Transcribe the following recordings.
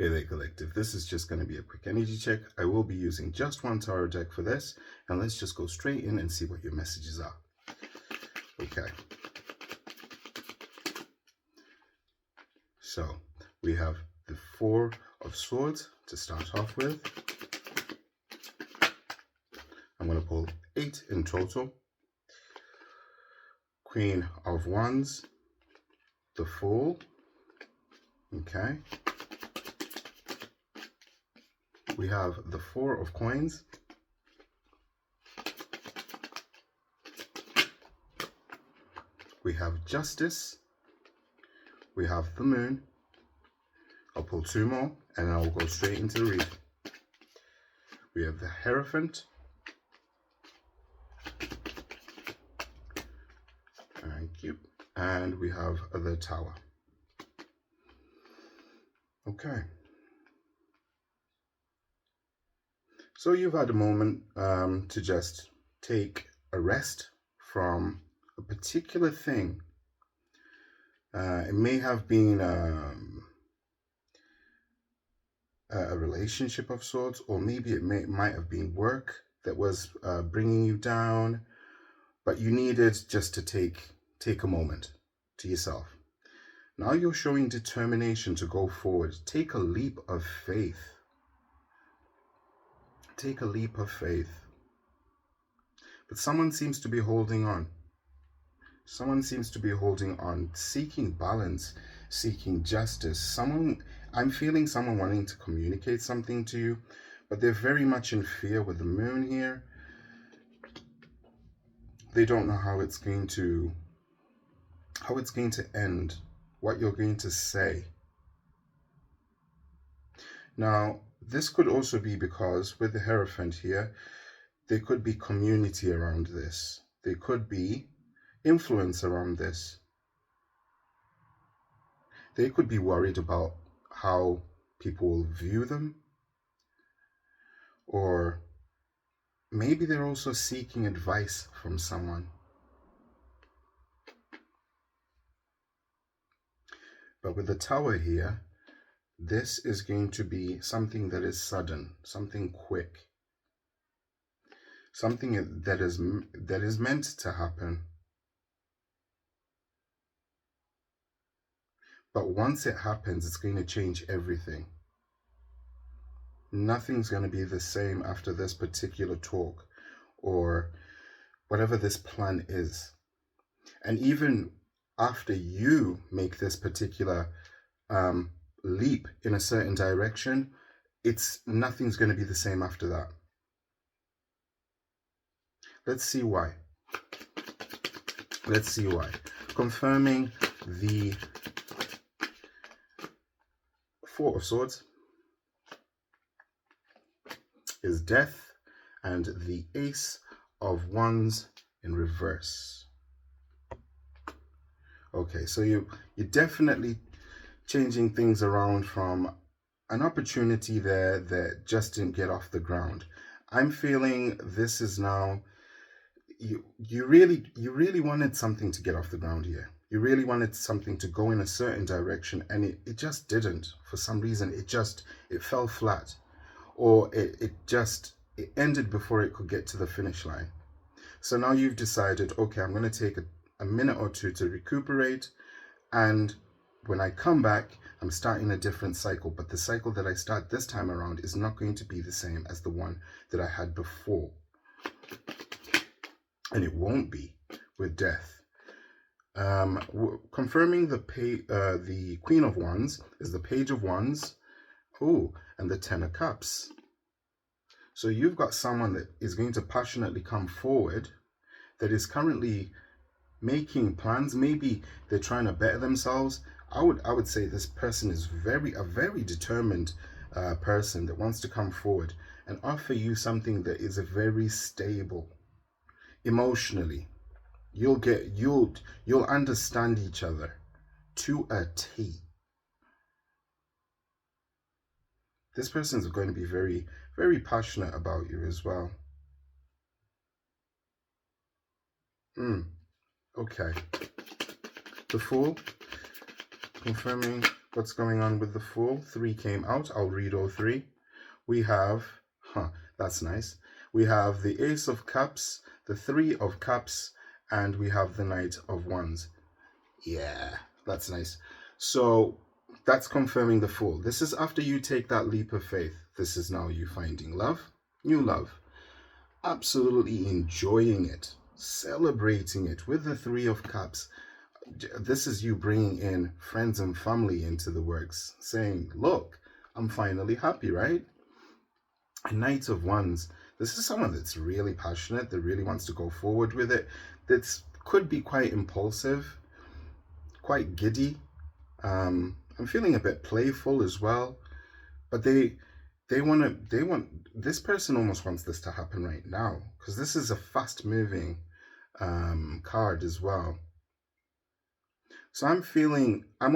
Hey there, collective. This is just going to be a quick energy check. I will be using just one tarot deck for this, and let's just go straight in and see what your messages are. Okay. So we have the Four of Swords to start off with. I'm going to pull 8 in total. Queen of Wands, the Fool. Okay. We have the Four of Coins. We have Justice. We have the Moon. I'll pull 2 more and I'll go straight into the read. We have the Hierophant. Thank you. And we have the Tower. Okay. So you've had a moment to just take a rest from a particular thing. It may have been a relationship of sorts, or maybe it might have been work that was bringing you down, but you needed just to take a moment to yourself. Now you're showing determination to go forward. Take a leap of faith. Take a leap of faith. But someone seems to be holding on. Someone seems to be holding on, seeking balance, seeking justice. I'm feeling someone wanting to communicate something to you, but they're very much in fear with the Moon here. They don't know how it's going to end, what you're going to say. Now, this could also be because with the Hierophant here, there could be community around this. There could be influence around this. They could be worried about how people will view them. Or maybe they're also seeking advice from someone. But with the Tower here, this is going to be something that is sudden, something quick, something that is meant to happen. But once it happens, it's going to change everything. Nothing's going to be the same after this particular talk or whatever this plan is. And even after you make this particular leap in a certain direction, nothing's going to be the same after that. Let's see why. Let's see why. Confirming the Four of Swords is Death, and the Ace of Wands in reverse. Okay, so you're definitely changing things around from an opportunity there that just didn't get off the ground. I'm feeling this is now, you really wanted something to get off the ground here. You really wanted something to go in a certain direction, and it just didn't. For some reason, it fell flat, or it ended before it could get to the finish line. So now you've decided, okay, I'm going to take a minute or two to recuperate, and when I come back, I'm starting a different cycle. But the cycle that I start this time around is not going to be the same as the one that I had before. And it won't be with Death. Confirming the Queen of Wands is the Page of Wands. Oh, and the Ten of Cups. So you've got someone that is going to passionately come forward, that is currently making plans. Maybe they're trying to better themselves. I would say this person is a very determined person that wants to come forward and offer you something that is very stable emotionally. You'll understand each other to a T. This person is going to be very, very passionate about you as well. Okay. The Fool, confirming What's going on with the Fool? 3 came out. I'll read all 3. We have, that's nice. We have the Ace of Cups, the 3 of Cups, and we have the Knight of Wands. Yeah, that's nice. So that's confirming the Fool. This is after you take that leap of faith. This is now you finding love, new love, absolutely enjoying it, celebrating it with the 3 of Cups. This is you bringing in friends and family into the works, saying, look, I'm finally happy, right? A Knight of Wands. This is someone that's really passionate, that really wants to go forward with it, that could be quite impulsive, quite giddy. I'm feeling a bit playful as well, but they want this person almost wants this to happen right now, because this is a fast moving card as well. So I'm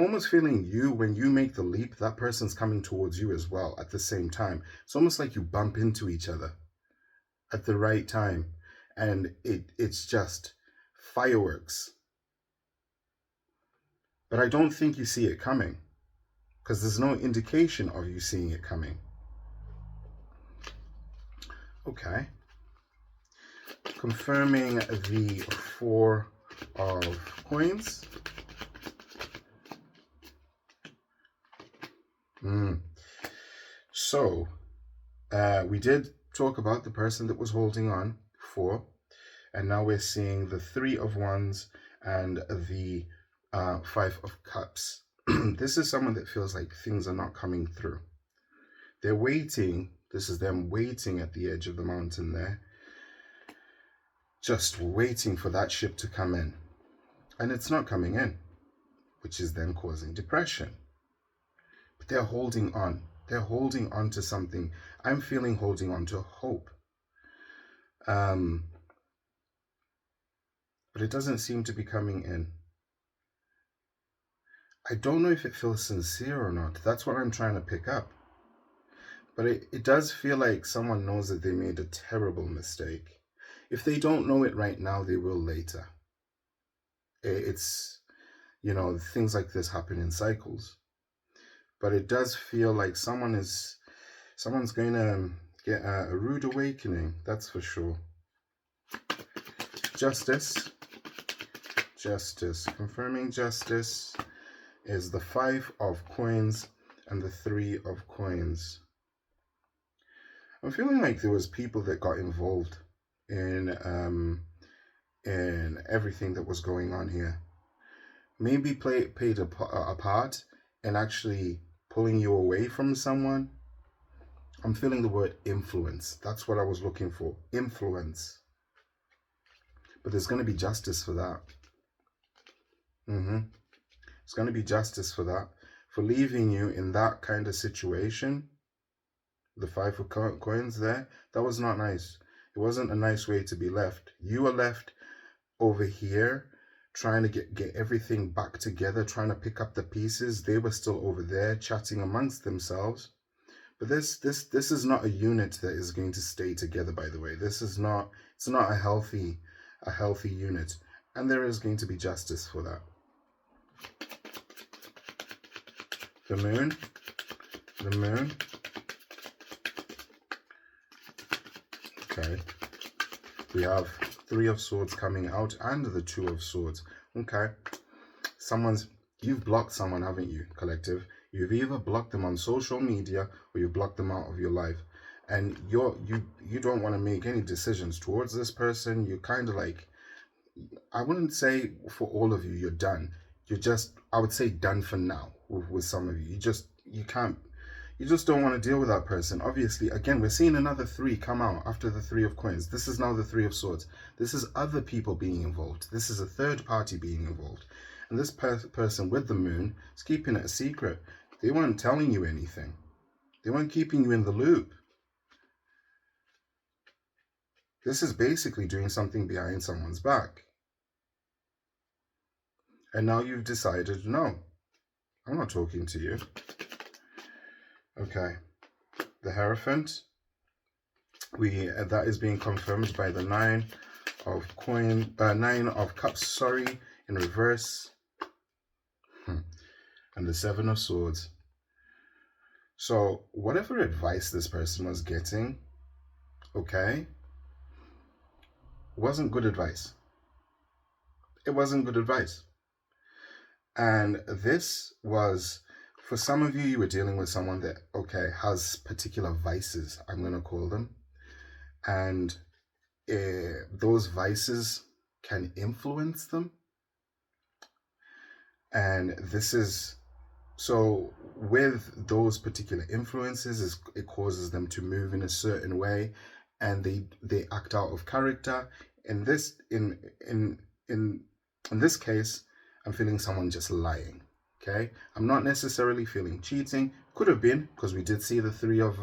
almost feeling you, when you make the leap, that person's coming towards you as well at the same time. It's almost like you bump into each other at the right time, and it's just fireworks. But I don't think you see it coming, because there's no indication of you seeing it coming. Okay. Confirming the 4 of Coins. So, we did talk about the person that was holding on, 4, and now we're seeing the 3 of Wands and the 5 of Cups. This is someone that feels like things are not coming through. They're waiting. This is them waiting at the edge of the mountain there, just waiting for that ship to come in. And it's not coming in, which is then causing depression. But they're holding on. They're holding on to something. I'm feeling holding on to hope. But it doesn't seem to be coming in. I don't know if it feels sincere or not. That's what I'm trying to pick up. But it does feel like someone knows that they made a terrible mistake. If they don't know it right now, they will later. It's, things like this happen in cycles. But it does feel like someone's going to get a rude awakening, that's for sure. Justice. Confirming justice is the 5 of Coins and the 3 of Coins. I'm feeling like there was people that got involved in everything that was going on here. Maybe paid a part in actually pulling you away from someone. I'm feeling the word influence. That's what I was looking for. Influence. But there's going to be justice for that. There's going to be justice for that. For leaving you in that kind of situation. The 5 of Coins there. That was not nice. It wasn't a nice way to be left. You were left over here trying to get everything back together, trying to pick up the pieces. They were still over there chatting amongst themselves. But this is not a unit that is going to stay together, by the way. It's not a healthy unit. And there is going to be justice for that. The Moon. Okay. We have 3 of Swords coming out and the 2 of Swords. Okay. You've blocked someone, haven't you, collective? You've either blocked them on social media or you've blocked them out of your life. And you don't want to make any decisions towards this person. You're kind of like, I wouldn't say for all of you, you're done. You're just, I would say done for now with some of you. You just don't want to deal with that person. Obviously, again, we're seeing another 3 come out after the 3 of Coins. This is now the 3 of Swords. This is other people being involved. This is a third party being involved. And this person with the Moon is keeping it a secret. They weren't telling you anything. They weren't keeping you in the loop. This is basically doing something behind someone's back. And now you've decided, no, I'm not talking to you. Okay. The Hierophant. That is being confirmed by the 9 of Cups, in reverse. and the Seven of Swords. So whatever advice this person was getting, okay, wasn't good advice. It wasn't good advice. And this was, for some of you, you were dealing with someone that, okay, has particular vices, I'm going to call them. And those vices can influence them. And this is, so with those particular influences, it causes them to move in a certain way, and they act out of character. In this case, I'm feeling someone just lying. Okay, I'm not necessarily feeling cheating. Could have been, because we did see the three of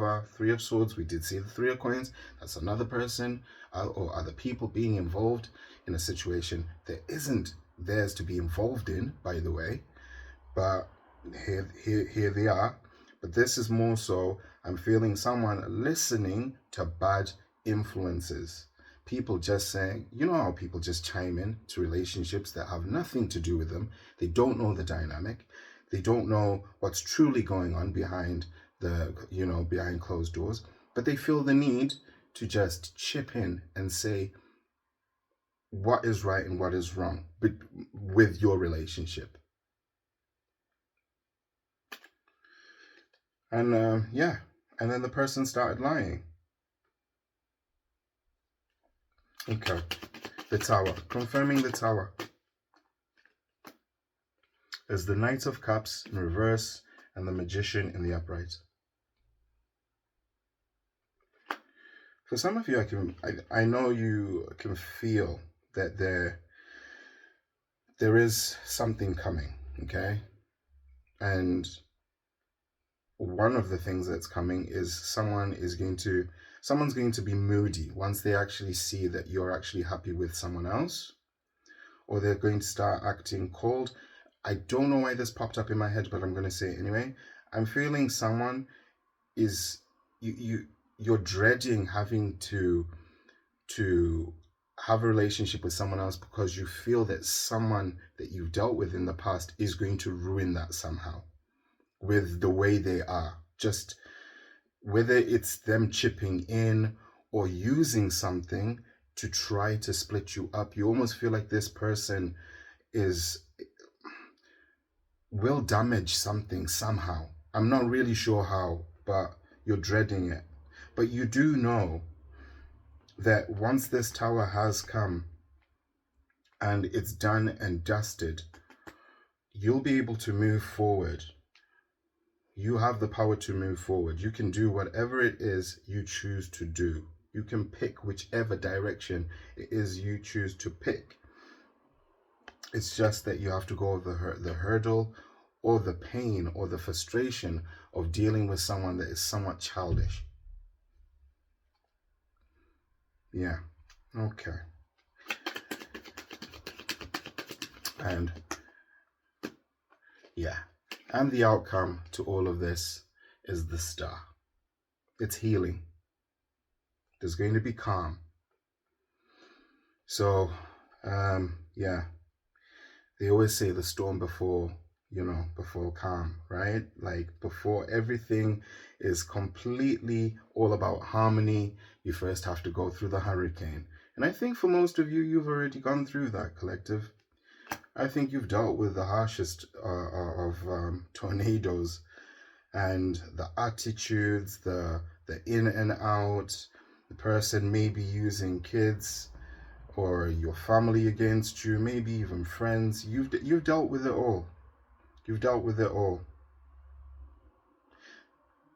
swords. We did see the three of coins. That's another person or other people being involved in a situation that isn't theirs to be involved in, by the way. But here they are. But this is more so, I'm feeling someone listening to bad influences. People just saying, you know how people just chime in to relationships that have nothing to do with them. They don't know the dynamic. They don't know what's truly going on behind behind closed doors. But they feel the need to just chip in and say what is right and what is wrong with your relationship. And and then the person started lying. Okay, the Tower. Confirming the Tower is the Knight of Cups in reverse and the Magician in the upright. For some of you, I know you can feel that there is something coming, okay? And one of the things that's coming is someone's going to be moody once they actually see that you're actually happy with someone else, or they're going to start acting cold. I don't know why this popped up in my head, but I'm going to say it anyway. I'm feeling someone is you're dreading having to have a relationship with someone else because you feel that someone that you've dealt with in the past is going to ruin that somehow with the way they are. Just whether it's them chipping in or using something to try to split you up, you almost feel like this person will damage something somehow. I'm not really sure how, but you're dreading it. But you do know that once this Tower has come and it's done and dusted, you'll be able to move forward. You have the power to move forward. You can do whatever it is you choose to do. You can pick whichever direction it is you choose to pick. It's just that you have to go over the hurdle or the pain or the frustration of dealing with someone that is somewhat childish. Yeah. Okay. And yeah. And the outcome to all of this is the Star. It's healing. There's going to be calm. So, yeah. They always say the storm before calm, right? Like before everything is completely all about harmony, you first have to go through the hurricane. And I think for most of you, you've already gone through that, collective. I think you've dealt with the harshest of tornadoes, and the attitudes, the in and out, the person maybe using kids or your family against you, maybe even friends. You've dealt with it all. You've dealt with it all.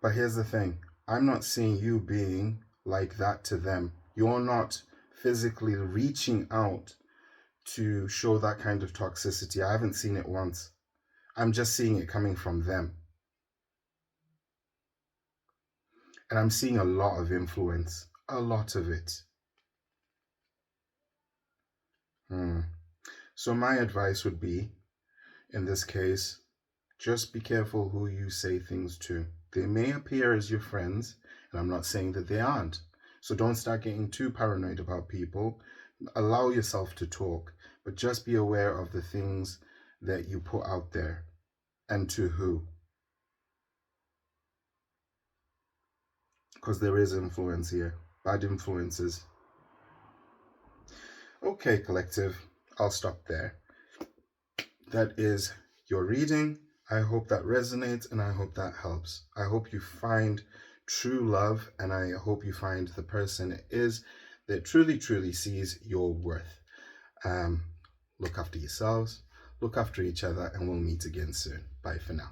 But here's the thing. I'm not seeing you being like that to them. You're not physically reaching out to show that kind of toxicity. I haven't seen it once. I'm just seeing it coming from them. And I'm seeing a lot of influence. A lot of it. So my advice would be, in this case, just be careful who you say things to. They may appear as your friends, and I'm not saying that they aren't. So don't start getting too paranoid about people. Allow yourself to talk, but just be aware of the things that you put out there. and to who? Because there is influence here, bad influences. Okay, collective, I'll stop there. That is your reading. I hope that resonates and I hope that helps. I hope you find true love, and I hope you find the person it is that truly, truly sees your worth. Look after yourselves, look after each other, and we'll meet again soon. Bye for now.